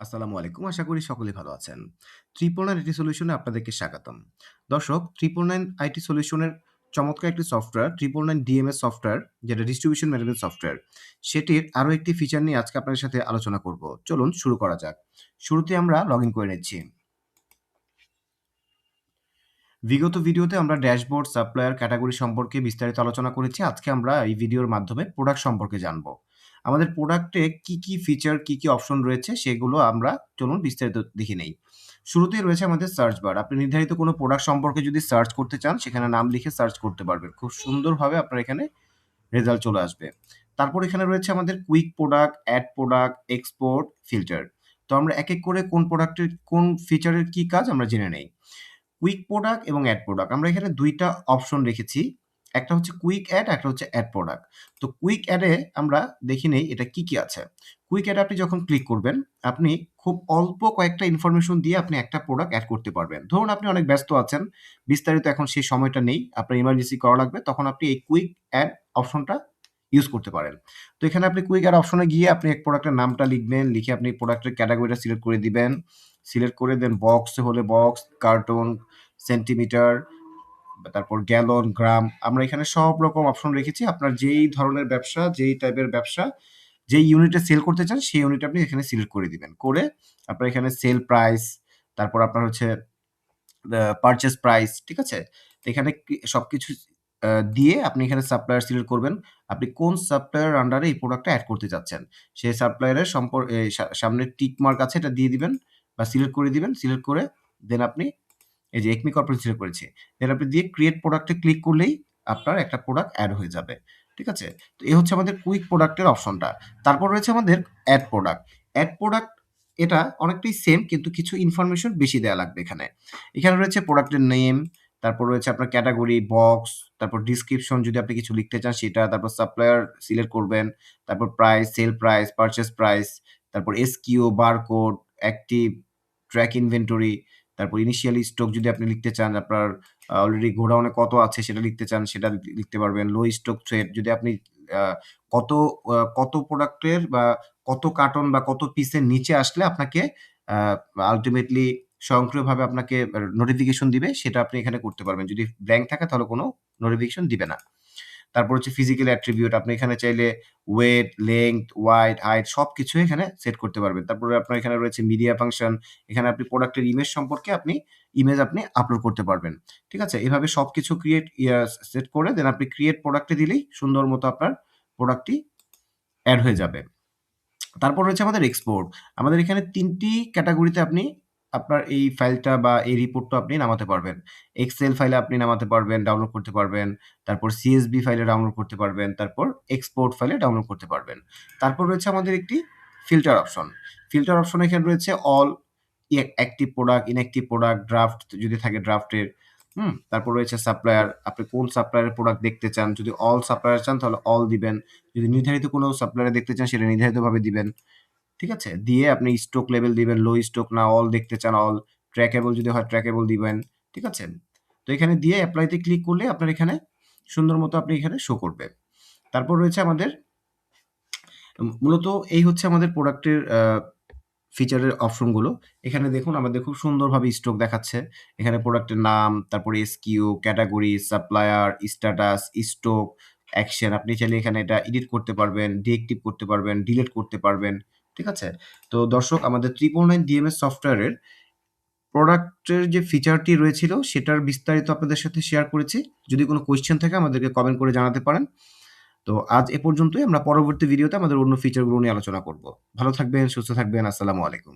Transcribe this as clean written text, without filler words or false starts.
আসসালামু আলাইকুম। আশা করি সকলেই ভালো আছেন। 999 আইটি সলিউশনে আপনাদেরকে স্বাগতম। দর্শক 999 আইটি সলিউশনের চমৎকার একটি সফটওয়্যার 999 ডিএমএস সফটওয়্যার যেটা ডিস্ট্রিবিউশন ম্যানেজমেন্ট সফটওয়্যার। সেটির আরো একটি ফিচার নিয়ে আজকে আপনাদের সাথে আলোচনা করব। চলুন শুরু করা যাক। শুরুতে আমরা লগইন করে নিচ্ছি। বিগত ভিডিওতে আমরা ড্যাশবোর্ড, সাপ্লায়ার, ক্যাটেগরি সম্পর্কে বিস্তারিত আলোচনা করেছি। আজকে আমরা এই ভিডিওর মাধ্যমে প্রোডাক্ট সম্পর্কে জানব। আমাদের প্রোডাক্টে কি ফিচার, কি অপশন রয়েছে সেগুলো আমরা চলুন বিস্তারিত দেখে নেই। শুরুতেই রয়েছে আমাদের সার্চ বার। আপনি নির্ধারিত কোনো প্রোডাক্ট সম্পর্কে যদি সার্চ করতে চান, সেখানে নাম লিখে সার্চ করতে পারবেন। খুব সুন্দরভাবে আপনার এখানে রেজাল্ট চলে আসবে। তারপর এখানে রয়েছে আমাদের quick product, add product, export, filter. তো আমরা এক করে কোন প্রোডাক্টের কোন ফিচারের কি কাজ আমরা জেনে নেই। কুইক প্রোডাক্ট এবং অ্যাড প্রোডাক্ট আমরা এখানে ২ টা অপশন রেখেছি। একটা হচ্ছে কুইক অ্যাড, একটা হচ্ছে অ্যাড প্রোডাক্ট। তো কুইক অ্যাডে আমরা দেখে নেই এটা কি আছে। কুইক অ্যাডে আপনি যখন ক্লিক করবেন, আপনি খুব অল্প কয়েকটা ইনফরমেশন দিয়ে আপনি একটা প্রোডাক্ট অ্যাড করতে পারবেন। ধরুন আপনি অনেক ব্যস্ত আছেন, বিস্তারিত এখন সেই সময়টা নেই, আপনার ইমার্জেন্সি করা লাগবে, তখন আপনি এই কুইক অ্যাড অপশনটা ইউজ করতে পারেন। তো এখানে আপনি কুইক অ্যাড অপশনে গিয়ে আপনি এক প্রোডাক্টের নামটা লিখবেন, লিখে আপনি প্রোডাক্টের ক্যাটেগরিটা সিলেক্ট করে দিবেন। সিলেক্ট করে দেন বক্স হলে বক্স, কার্টন, সেন্টিমিটার, তারপর গ্যালন, গ্রাম। আমরা এখানে সব রকম অপশন রেখেছি। আপনার যেই ধরনের ব্যবসা, যেই টাইপের ব্যবসা, যেই ইউনিটে সেল করতে চান সেই ইউনিট আপনি এখানে সিলেক্ট করে দিবেন। করে আপনার এখানে সেল প্রাইস, তারপর আপনার হচ্ছে পারচেজ প্রাইস, ঠিক আছে? তো এখানে সবকিছু দিয়ে আপনি এখানে সাপ্লায়ার সিলেক্ট করবেন। আপনি কোন সাপ্লায়ার আন্ডারে এই প্রোডাক্টটা এড করতে চাচ্ছেন। সেই সাপ্লায়ারের সামনে টিক মার্ক আছে এটা দিয়ে দিবেন বা সিলেক্ট করে দিবেন। সিলেক্ট করে দেন আপনি এই যে একমি কর্পোরেট সিলেক্ট করেছি। দেন আপনি দিয়ে ক্রিয়েট প্রোডাক্টে ক্লিক করলেই আপনার একটা প্রোডাক্ট এড হয়ে যাবে। ঠিক আছে? তো এই হচ্ছে আমাদের কুইক প্রোডাক্টের অপশনটা। তারপর রয়েছে আমাদের এড প্রোডাক্ট। এড প্রোডাক্ট এটা অনেকটাই সেম কিন্তু কিছু ইনফরমেশন বেশি দেয়া লাগবে এখানে। এখানে রয়েছে প্রোডাক্টের নেম, তারপর রয়েছে আপনার ক্যাটেগরি, বক্স, তারপর ডেসক্রিপশন যদি আপনি কিছু লিখতে চান সেটা, তারপর সাপ্লায়ার সিলেক্ট করবেন, তারপর price, sale price, purchase price, তারপর SKU, barcode, active, track inventory, তারপর ইনিশিয়াল স্টক যদি আপনি লিখতে চান, আপনার অলরেডি গোডাউনে কত আছে সেটা লিখতে চান, সেটা লিখতে পারবেন। লো স্টক থ্রেড যদি আপনি আ কত কত প্রোডাক্টের বা কত কার্টন বা কত পিসের নিচে আসলে আপনাকে আ আল্টিমেটলি স্বয়ংক্রিয়ভাবে আপনাকে নোটিফিকেশন দিবে সেটা আপনি এখানে করতে পারবেন। যদি ব্ল্যাংক থাকে তাহলে কোনো নোটিফিকেশন দিবে না। তারপর হচ্ছে ফিজিক্যাল অ্যাট্রিবিউট আপনি এখানে চাইলে ওয়েট, লেংথ, ওয়াইড, হাইট সবকিছু এখানে সেট করতে পারবেন। তারপরে আপনার এখানে রয়েছে মিডিয়া ফাংশন। এখানে আপনি প্রোডাক্টের ইমেজ সম্পর্কে ইমেজ আপনি আপলোড করতে পারবেন। ঠিক আছে? এভাবে সবকিছু সেট করে দেন আপনি ক্রিয়েট প্রোডাক্টে দিলেই সুন্দর মতো আপনার প্রোডাক্টটি এড হয়ে যাবে। তারপর রয়েছে আমাদের এক্সপোর্ট। আমাদের এখানে ৩ টি ক্যাটেগরিতে আপনি আপনার এই ফাইলটা বা এই রিপোর্টটা আপনি নামাতে পারবেন। এক্সেল ফাইলে আপনি নামাতে পারবেন, ডাউনলোড করতে পারবেন। তারপর সিএসভি ফাইলে ডাউনলোড করতে পারবেন। তারপর এক্সপোর্ট ফাইলে ডাউনলোড করতে পারবেন। তারপর রয়েছে আমাদের একটি ফিল্টার অপশন। ফিল্টার অপশন এখানে রয়েছে all, active product, inactive product, draft যদি থাকে ড্রাফটের। তারপর রয়েছে সাপ্লায়ার। আপনি কোন সাপ্লায়ারের প্রোডাক্ট দেখতে চান। যদি অল সাপ্লায়ার চান তাহলে অল দিবেন। যদি নির্ধারিত কোনো সাপ্লায়ারে দেখতে চান সেটা নির্ধারিতভাবে দিবেন। ঠিক আছে? দিয়ে আপনি স্টক লেভেল দিবেন, লো স্টক না অল দেখতে চান অল, ট্র্যাকেবল যদি হয় ট্র্যাকেবল দিবেন। ঠিক আছে? তো এখানে দিয়ে এপ্লাই তে ক্লিক করলে আপনার এখানে সুন্দর মতো আপনি এখানে শো করবে। তারপর রয়েছে আমাদের মূলত এই হচ্ছে আমাদের প্রোডাক্টের ফিচারের অপশনগুলো। এখানে দেখুন আমাদের খুব সুন্দরভাবে স্টক দেখাচ্ছে। এখানে প্রোডাক্টের নাম, তারপরে SQ, category, supplier, status, stock, action. আপনি চাইলে এখানে এটা এডিট করতে পারবেন, ডিএক্টিভ করতে পারবেন, ডিলিট করতে পারবেন। ঠিক আছে? তো দর্শক আমাদের 999 ডিএমএস সফটওয়্যারের প্রোডাক্টের যে ফিচারটি রয়েছিল সেটার বিস্তারিত আপনাদের সাথে শেয়ার করেছি। যদি কোনো কোয়েশ্চেন থাকে আমাদেরকে কমেন্ট করে জানাতে পারেন। তো আজ এ পর্যন্তই। আমরা পরবর্তী ভিডিওতে আমাদের অন্য ফিচারগুলো নিয়ে আলোচনা করব। ভালো থাকবেন, সুস্থ থাকবেন। আসসালামু আলাইকুম।